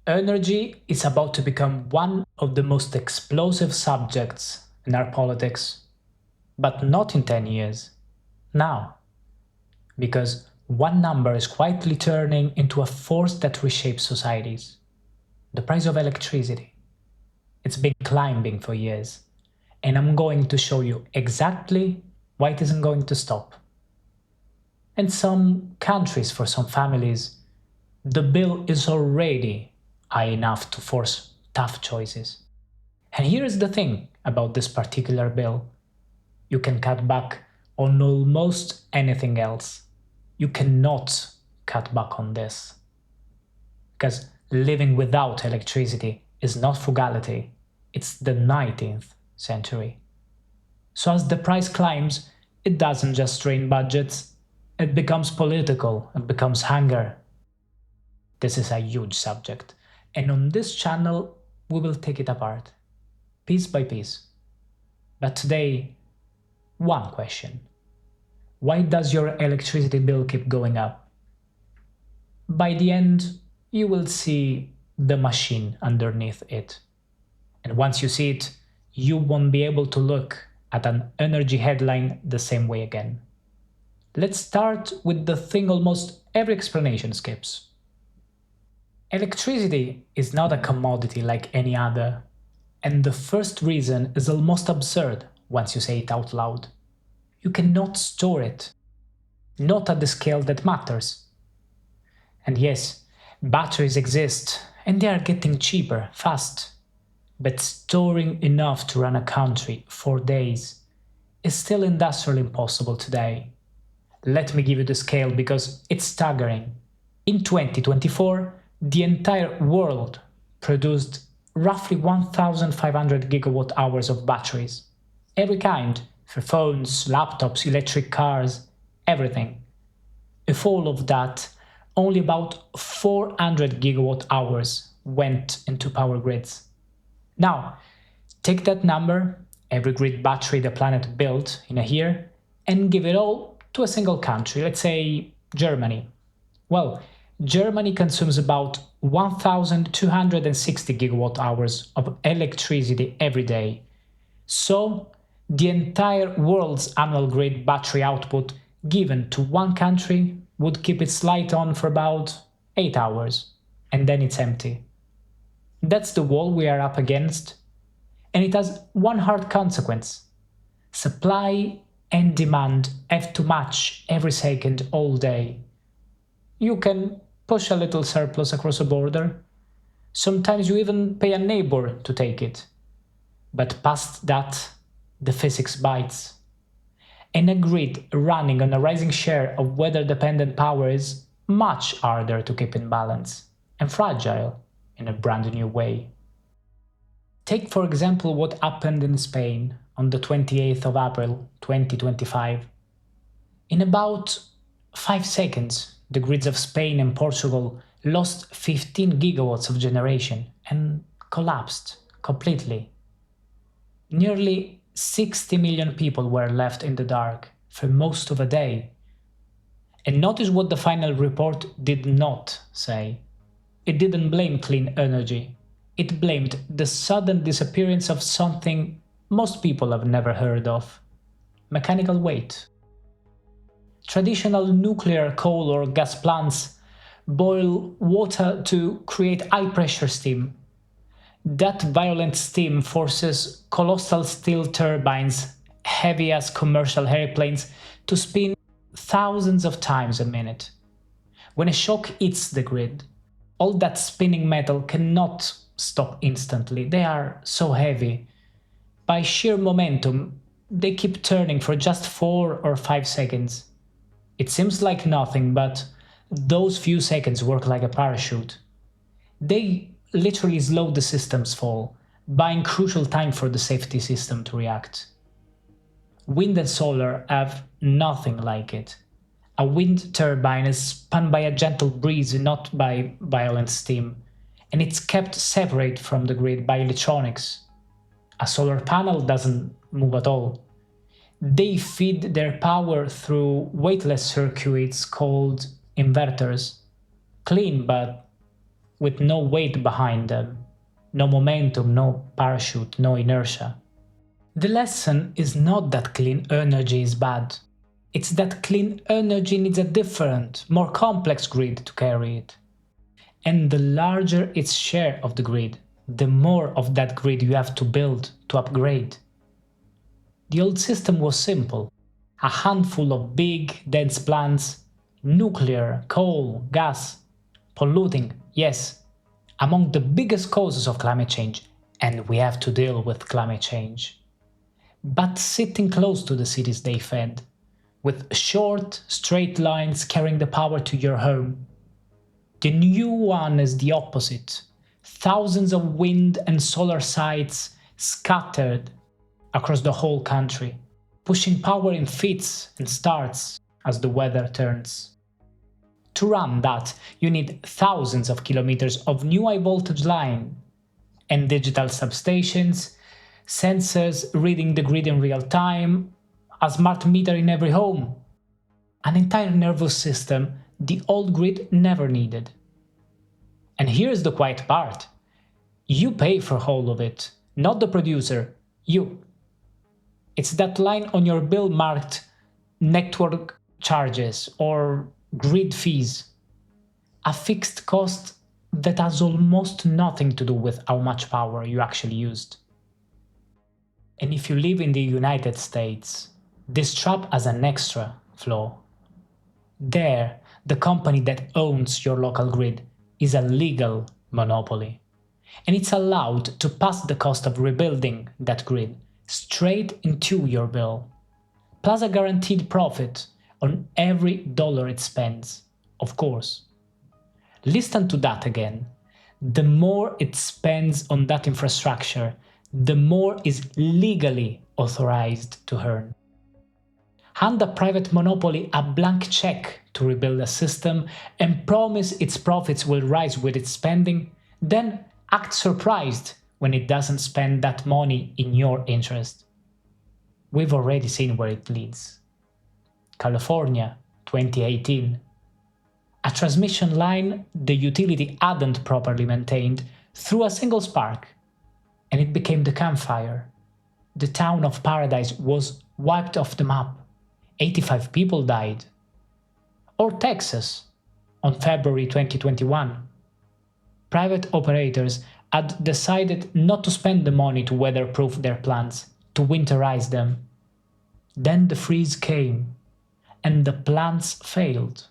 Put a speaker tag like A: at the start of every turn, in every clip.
A: Energy is about to become one of the most explosive subjects in our politics, but not in 10 years, now. Because one number is quietly turning into a force that reshapes societies. The price of electricity. It's been climbing for years, and I'm going to show you exactly why it isn't going to stop. In some countries, for some families, the bill is already high enough to force tough choices. And here's the thing about this particular bill. You can cut back on almost anything else. You cannot cut back on this. Because living without electricity is not frugality, it's the 19th century. So as the price climbs, it doesn't just drain budgets, it becomes political, it becomes hunger. This is a huge subject, and on this channel we will take it apart, piece by piece. But today, one question. Why does your electricity bill keep going up? By the end, you will see the machine underneath it. And once you see it, you won't be able to look at an energy headline the same way again. Let's start with the thing almost every explanation skips. Electricity is not a commodity like any other, and the first reason is almost absurd once you say it out loud. You cannot store it, not at the scale that matters. And yes, batteries exist, and they are getting cheaper, fast. But storing enough to run a country for days is still industrially impossible today. Let me give you the scale because it's staggering. In 2024, the entire world produced roughly 1,500 gigawatt hours of batteries. Every kind, for phones, laptops, electric cars, everything. Of all of that, only about 400 gigawatt hours went into power grids. Now, take that number, every grid battery the planet built in a year, and give it all to a single country, let's say Germany. Well, Germany consumes about 1,260 gigawatt hours of electricity every day. So, the entire world's annual grid battery output given to one country would keep its light on for about 8 hours, and then it's empty. That's the wall we are up against, and it has one hard consequence. Supply and demand have to match every second all day. You can push a little surplus across a border. Sometimes you even pay a neighbor to take it. But past that, the physics bites. And a grid running on a rising share of weather-dependent power is much harder to keep in balance, and fragile in a brand new way. Take for example what happened in Spain on the 28th of April 2025. In about 5 seconds, the grids of Spain and Portugal lost 15 gigawatts of generation and collapsed completely. Nearly 60 million people were left in the dark for most of a day. And notice what the final report did not say. It didn't blame clean energy. It blamed the sudden disappearance of something most people have never heard of: mechanical weight. Traditional nuclear, coal or gas plants boil water to create high-pressure steam. That violent steam forces colossal steel turbines, heavy as commercial airplanes, to spin thousands of times a minute. When a shock hits the grid, all that spinning metal cannot stop instantly. They are so heavy. By sheer momentum, they keep turning for just 4 or 5 seconds. It seems like nothing, but those few seconds work like a parachute. They literally slow the system's fall, buying crucial time for the safety system to react. Wind and solar have nothing like it. A wind turbine is spun by a gentle breeze, not by violent steam, and it's kept separate from the grid by electronics. A solar panel doesn't move at all. They feed their power through weightless circuits called inverters. Clean, but with no weight behind them, no momentum, no parachute, no inertia. The lesson is not that clean energy is bad. It's that clean energy needs a different, more complex grid to carry it. And the larger its share of the grid, the more of that grid you have to build to upgrade. The old system was simple. A handful of big, dense plants, nuclear, coal, gas, polluting, yes, among the biggest causes of climate change, and we have to deal with climate change. But sitting close to the cities they fed, with short, straight lines carrying the power to your home. The new one is the opposite. Thousands of wind and solar sites scattered across the whole country, pushing power in fits and starts as the weather turns. To run that, you need thousands of kilometers of new high voltage line and digital substations, sensors reading the grid in real time, a smart meter in every home, an entire nervous system the old grid never needed. And here's the quiet part. You pay for all of it, not the producer, you. It's that line on your bill marked network charges or grid fees, a fixed cost that has almost nothing to do with how much power you actually used. And if you live in the United States, this trap has an extra flaw. There, the company that owns your local grid is a legal monopoly, and it's allowed to pass the cost of rebuilding that grid straight into your bill, plus a guaranteed profit on every dollar it spends, of course. Listen to that again. The more it spends on that infrastructure, the more is legally authorized to earn. Hand a private monopoly a blank check to rebuild a system and promise its profits will rise with its spending, then act surprised when it doesn't spend that money in your interest. We've already seen where it leads. California, 2018. A transmission line the utility hadn't properly maintained threw a single spark, and it became the campfire. The town of Paradise was wiped off the map. 85 people died. Or Texas, on February 2021. Private operators had decided not to spend the money to weatherproof their plants, to winterize them. Then the freeze came, and the plants failed.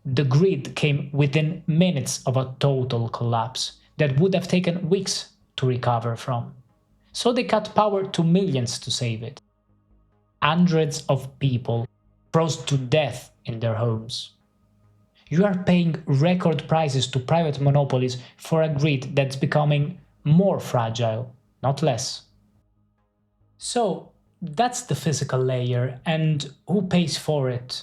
A: The grid came within minutes of a total collapse that would have taken weeks to recover from. So they cut power to millions to save it. Hundreds of people froze to death in their homes. You are paying record prices to private monopolies for a grid that's becoming more fragile, not less. So that's the physical layer, and who pays for it?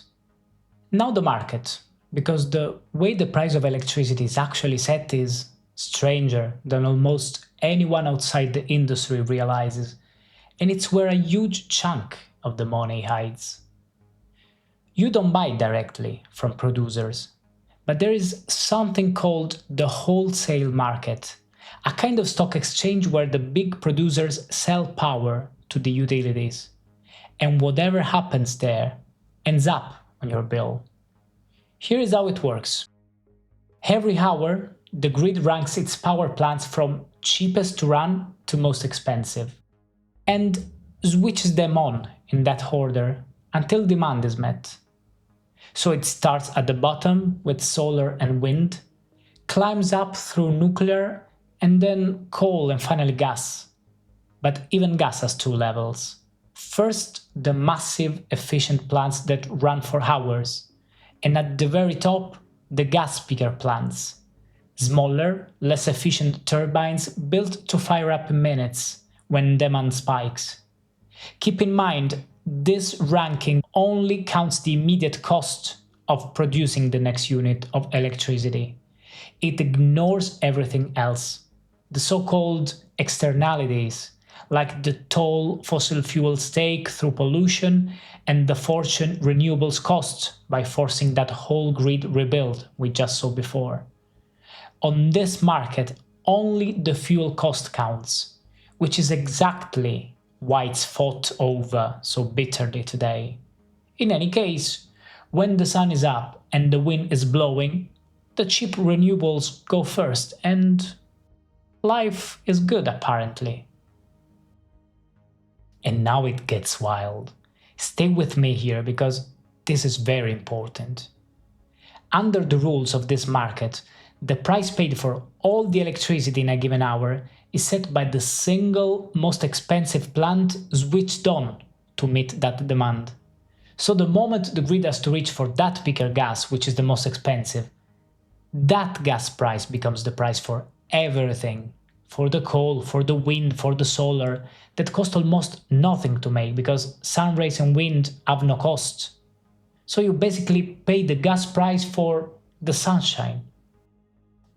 A: Now the market, because the way the price of electricity is actually set is stranger than almost anyone outside the industry realizes, and it's where a huge chunk of the money hides. You don't buy directly from producers, but there is something called the wholesale market, a kind of stock exchange where the big producers sell power to the utilities, and whatever happens there ends up on your bill. Here is how it works. Every hour, the grid ranks its power plants from cheapest to run to most expensive, and switches them on in that order until demand is met. So it starts at the bottom with solar and wind, climbs up through nuclear, and then coal and finally gas. But even gas has two levels. First, the massive, efficient plants that run for hours, and at the very top, the gas peaker plants. Smaller, less efficient turbines built to fire up in minutes when demand spikes. Keep in mind, this ranking only counts the immediate cost of producing the next unit of electricity. It ignores everything else, the so-called externalities, like the toll fossil fuels take through pollution and the fortune renewables cost by forcing that whole grid rebuild we just saw before. On this market, only the fuel cost counts, which is exactly why it's fought over so bitterly today. In any case, when the sun is up and the wind is blowing, the cheap renewables go first, and life is good apparently. And now it gets wild. Stay with me here because this is very important. Under the rules of this market, the price paid for all the electricity in a given hour is set by the single most expensive plant switched on to meet that demand. So the moment the grid has to reach for that picker gas, which is the most expensive, that gas price becomes the price for everything. For the coal, for the wind, for the solar, that cost almost nothing to make because sun rays and wind have no cost. So you basically pay the gas price for the sunshine.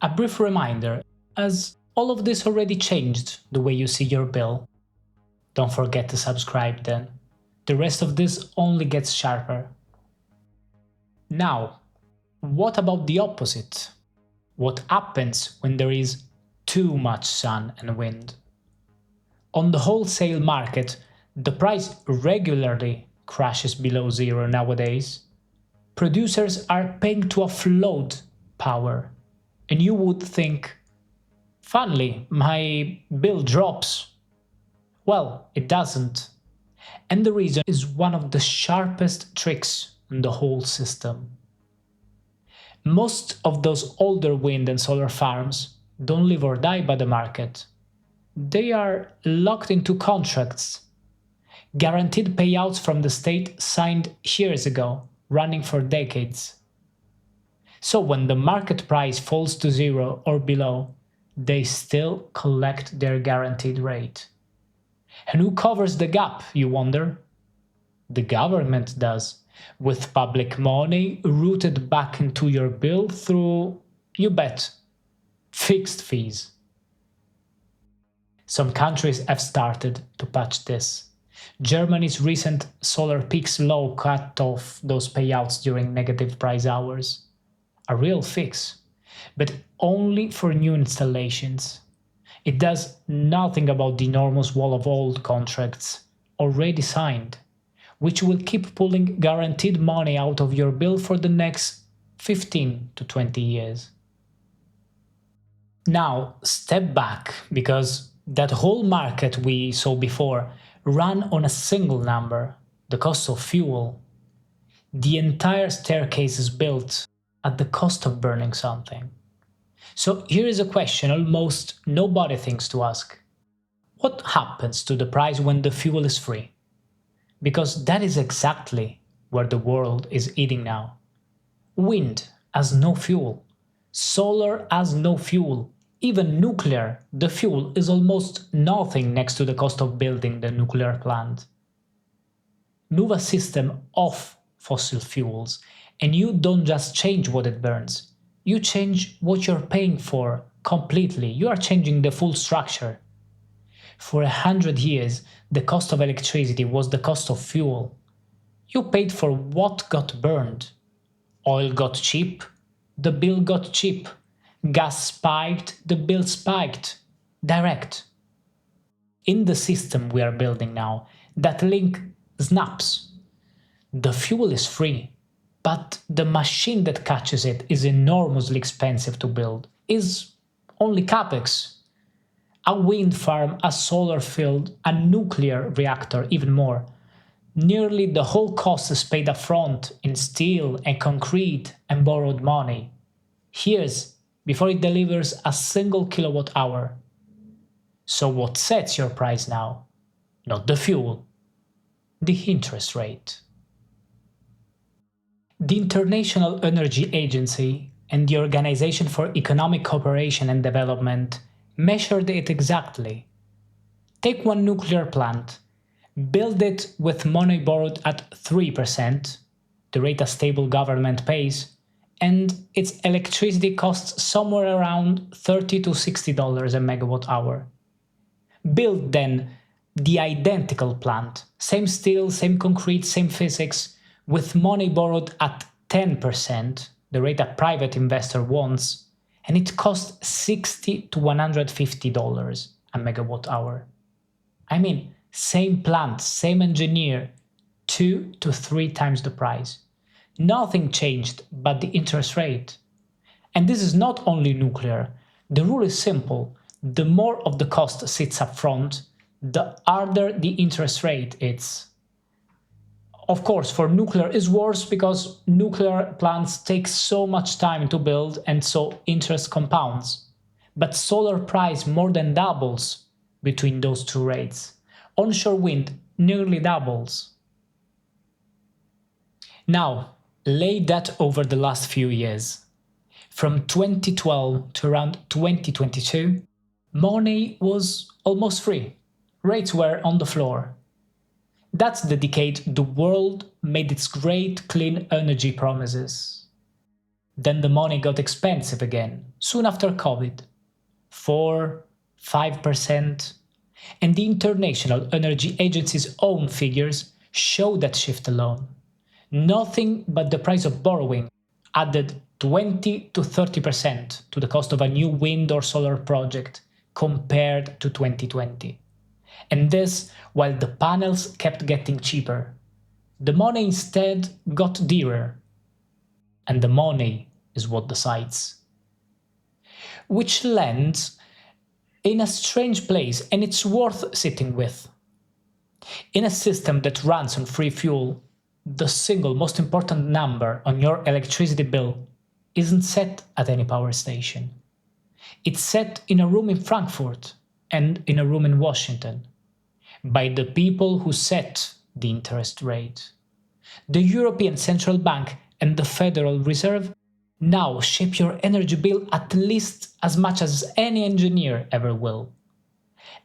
A: A brief reminder, as all of this already changed the way you see your bill. Don't forget to subscribe then. The rest of this only gets sharper. Now, what about the opposite? What happens when there is too much sun and wind? On the wholesale market, the price regularly crashes below zero nowadays. Producers are paying to offload power, and you would think, finally, my bill drops. Well, it doesn't. And the reason is one of the sharpest tricks in the whole system. Most of those older wind and solar farms don't live or die by the market. They are locked into contracts, guaranteed payouts from the state signed years ago, running for decades. So when the market price falls to zero or below, they still collect their guaranteed rate. And who covers the gap, you wonder? The government does, with public money routed back into your bill through, you bet, fixed fees. Some countries have started to patch this. Germany's recent solar peaks law cut off those payouts during negative price hours. A real fix, but only for new installations. It does nothing about the enormous wall of old contracts already signed, which will keep pulling guaranteed money out of your bill for the next 15 to 20 years. Now, step back, because that whole market we saw before ran on a single number, the cost of fuel. The entire staircase is built at the cost of burning something. So here is a question almost nobody thinks to ask. What happens to the price when the fuel is free? Because that is exactly where the world is heading now. Wind has no fuel. Solar has no fuel. Even nuclear, the fuel is almost nothing next to the cost of building the nuclear plant. Move a system off fossil fuels, and you don't just change what it burns. You change what you're paying for completely. You are changing the full structure. For 100 years, the cost of electricity was the cost of fuel. You paid for what got burned. Oil got cheap, the bill got cheap. Gas spiked, the bill spiked. Direct. In the system we are building now, that link snaps. The fuel is free, but the machine that catches it is enormously expensive to build, is only capex. A wind farm, a solar field, a nuclear reactor, even more. Nearly the whole cost is paid upfront in steel and concrete and borrowed money. Years before it delivers a single kilowatt hour. So what sets your price now? Not the fuel, the interest rate. The International Energy Agency and the Organization for Economic Cooperation and Development measured it exactly. Take one nuclear plant, build it with money borrowed at 3%, the rate a stable government pays, and its electricity costs somewhere around $30 to $60 a megawatt hour. Build then the identical plant, same steel, same concrete, same physics, with money borrowed at 10%, the rate a private investor wants, and it costs $60 to $150 a megawatt hour. I mean, same plant, same engineer, 2 to 3 times the price. Nothing changed but the interest rate. And this is not only nuclear. The rule is simple. The more of the cost sits up front, the harder the interest rate is. Of course, for nuclear is worse because nuclear plants take so much time to build and so interest compounds. But solar price more than doubles between those two rates. Onshore wind nearly doubles. Now, lay that over the last few years. From 2012 to around 2022, money was almost free. Rates were on the floor. That's the decade the world made its great clean energy promises. Then the money got expensive again, soon after COVID. 4, 5%. And the International Energy Agency's own figures show that shift alone. Nothing but the price of borrowing added 20 to 30% to the cost of a new wind or solar project compared to 2020. And this while the panels kept getting cheaper. The money instead got dearer. And the money is what decides. Which lands in a strange place, and it's worth sitting with. In a system that runs on free fuel, the single most important number on your electricity bill isn't set at any power station. It's set in a room in Frankfurt and in a room in Washington by the people who set the interest rate. The European Central Bank and the Federal Reserve now shape your energy bill at least as much as any engineer ever will.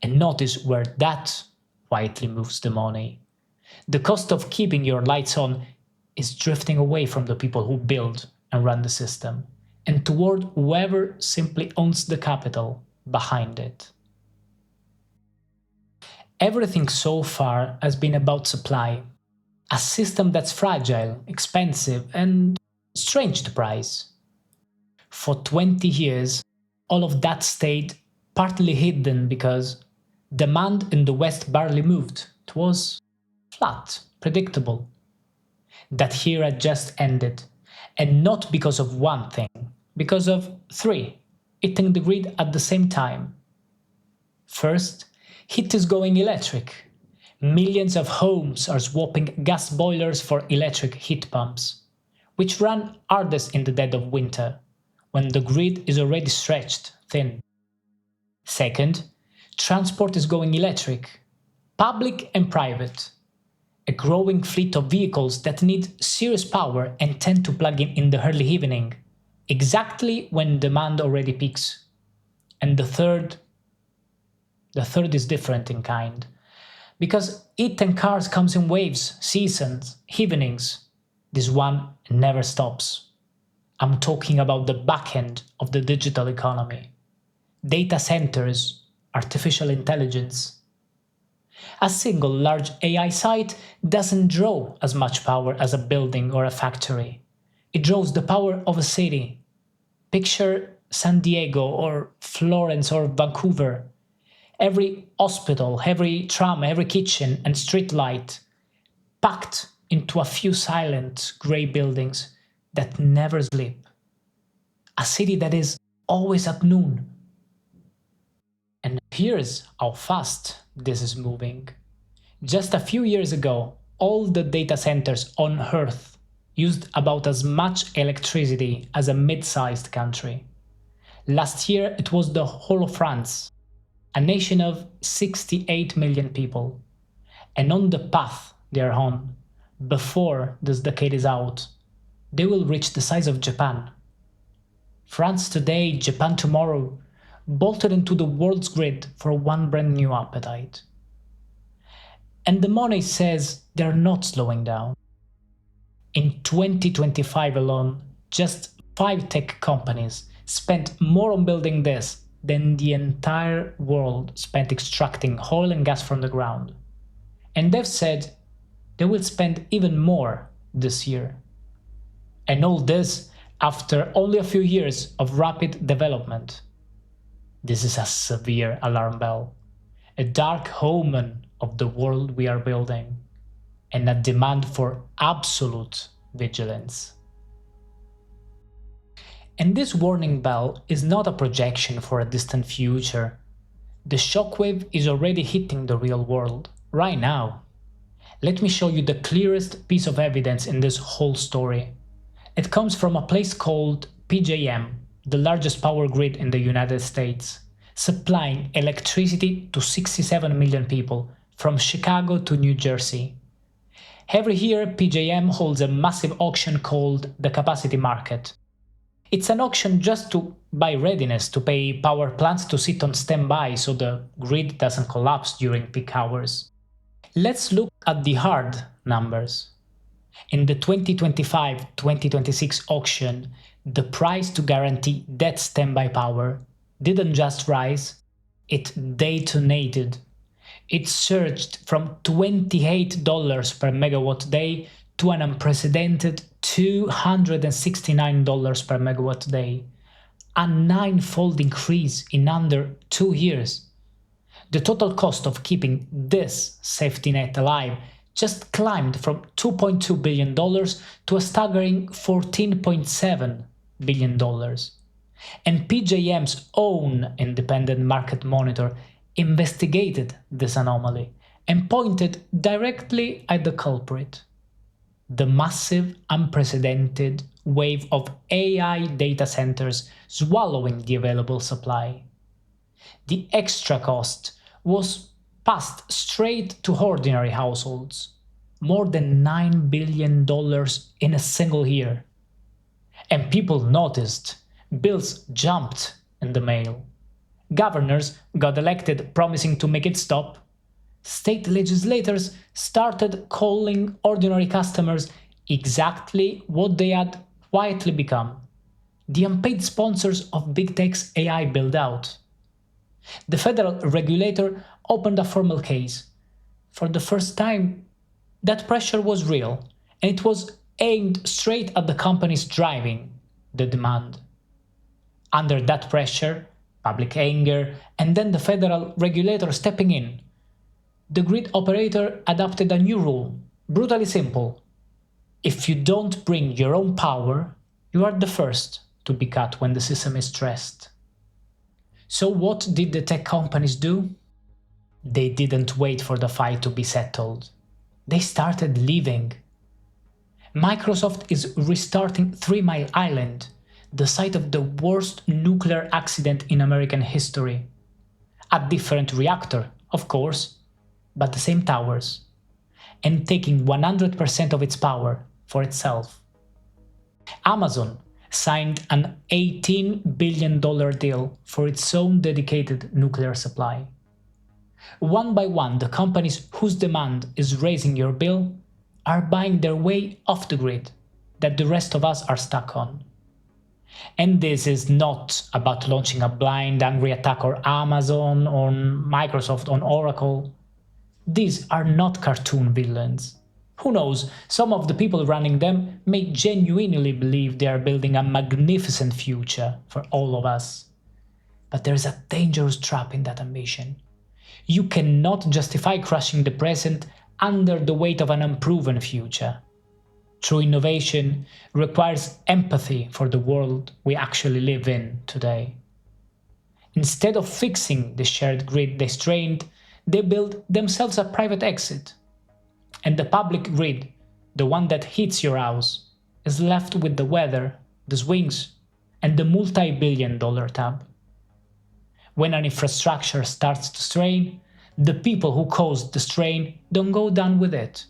A: And notice where that quietly moves the money. The cost of keeping your lights on is drifting away from the people who build and run the system, and toward whoever simply owns the capital behind it. Everything so far has been about supply, a system that's fragile, expensive, and strange to price. For 20 years, all of that stayed partly hidden because demand in the West barely moved. It was flat, predictable. That era just ended, and not because of one thing, because of 3 hitting the grid at the same time. First, heat is going electric. Millions of homes are swapping gas boilers for electric heat pumps, which run hardest in the dead of winter, when the grid is already stretched thin. Second, transport is going electric, public and private. A growing fleet of vehicles that need serious power and tend to plug in the early evening, exactly when demand already peaks. And the third is different in kind, because heat and cars comes in waves, seasons, evenings. This one never stops. I'm talking about the back end of the digital economy. Data centers, artificial intelligence. A single large AI site doesn't draw as much power as a building or a factory. It draws the power of a city. Picture San Diego or Florence or Vancouver. Every hospital, every tram, every kitchen and street light packed into a few silent grey buildings that never sleep. A city that is always at noon. And here's how fast this is moving. Just a few years ago, all the data centers on Earth used about as much electricity as a mid-sized country. Last year it was the whole of France, a nation of 68 million people. And on the path they are on, before this decade is out, they will reach the size of Japan. France today, Japan tomorrow, bolted into the world's grid for one brand new appetite. And the money says they're not slowing down. In 2025 alone, just 5 tech companies spent more on building this than the entire world spent extracting oil and gas from the ground. And they've said they will spend even more this year. And all this after only a few years of rapid development. This is a severe alarm bell, a dark omen of the world we are building, and a demand for absolute vigilance. And this warning bell is not a projection for a distant future. The shockwave is already hitting the real world, right now. Let me show you the clearest piece of evidence in this whole story. It comes from a place called PJM, the largest power grid in the United States, supplying electricity to 67 million people from Chicago to New Jersey. Every year, PJM holds a massive auction called the Capacity Market. It's an auction just to buy readiness to pay power plants to sit on standby so the grid doesn't collapse during peak hours. Let's look at the hard numbers. In the 2025-2026 auction, the price to guarantee that standby power didn't just rise, it detonated. It surged from $28 per megawatt day to an unprecedented $269 per megawatt day, a nine-fold increase in under 2 years. The total cost of keeping this safety net alive just climbed from $2.2 billion to a staggering $14.7 billion. And PJM's own independent market monitor investigated this anomaly and pointed directly at the culprit: the massive, unprecedented wave of AI data centers swallowing the available supply. The extra cost was passed straight to ordinary households, more than $9 billion in a single year. And people noticed, bills jumped in the mail. Governors got elected promising to make it stop. State legislators started calling ordinary customers exactly what they had quietly become: the unpaid sponsors of big tech's AI build-out. The federal regulator opened a formal case. For the first time, that pressure was real, and it was aimed straight at the companies driving the demand. Under that pressure, public anger, and then the federal regulator stepping in, the grid operator adopted a new rule, brutally simple: if you don't bring your own power, you are the first to be cut when the system is stressed. So what did the tech companies do? They didn't wait for the fight to be settled. They started leaving. Microsoft is restarting 3 Mile Island, the site of the worst nuclear accident in American history. A different reactor, of course, but the same towers, and taking 100% of its power for itself. Amazon signed an $18 billion deal for its own dedicated nuclear supply. One by one, the companies whose demand is raising your bill are buying their way off the grid that the rest of us are stuck on. And this is not about launching a blind, angry attack on Amazon, on Microsoft, on Oracle. These are not cartoon villains. Who knows, some of the people running them may genuinely believe they are building a magnificent future for all of us. But there is a dangerous trap in that ambition. You cannot justify crushing the present under the weight of an unproven future. True innovation requires empathy for the world we actually live in today. Instead of fixing the shared grid they strained, they build themselves a private exit. And the public grid, the one that heats your house, is left with the weather, the swings, and the multi-billion-dollar tab. When an infrastructure starts to strain, the people who caused the strain don't go down with it.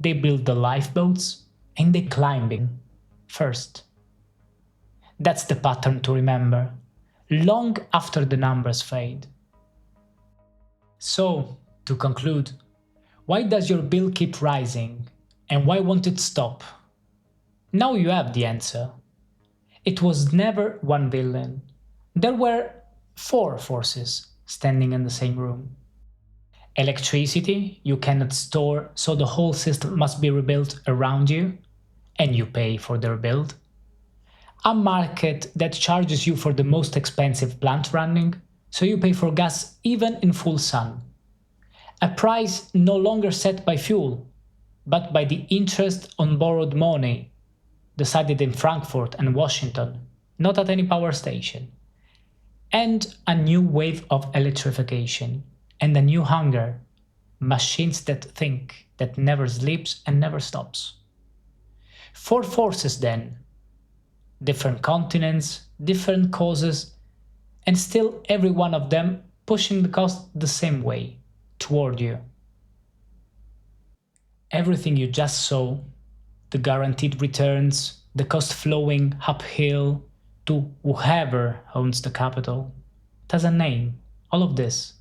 A: They build the lifeboats and they climb in first. That's the pattern to remember, long after the numbers fade. So, to conclude, why does your bill keep rising, and why won't it stop? Now you have the answer. It was never one villain. There were 4 forces standing in the same room. Electricity you cannot store, so the whole system must be rebuilt around you, and you pay for the rebuild. A market that charges you for the most expensive plant running, so you pay for gas even in full sun. A price no longer set by fuel, but by the interest on borrowed money, decided in Frankfurt and Washington, not at any power station. And a new wave of electrification, and a new hunger, machines that think, that never sleeps and never stops. Four forces then, different continents, different causes, and still every one of them pushing the cost the same way, toward you. Everything you just saw, the guaranteed returns, the cost flowing uphill to whoever owns the capital, it has a name, all of this,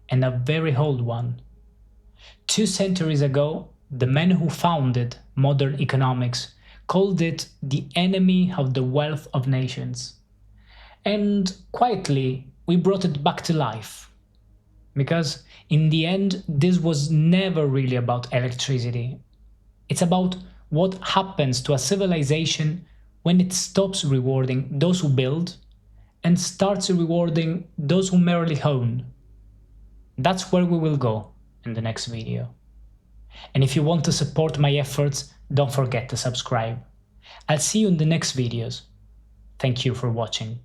A: and a very old one. 2 centuries ago, the men who founded modern economics called it the enemy of the wealth of nations. And quietly, we brought it back to life. Because in the end, this was never really about electricity. It's about what happens to a civilization when it stops rewarding those who build and starts rewarding those who merely own. That's where we will go in the next video. And if you want to support my efforts, don't forget to subscribe. I'll see you in the next videos. Thank you for watching.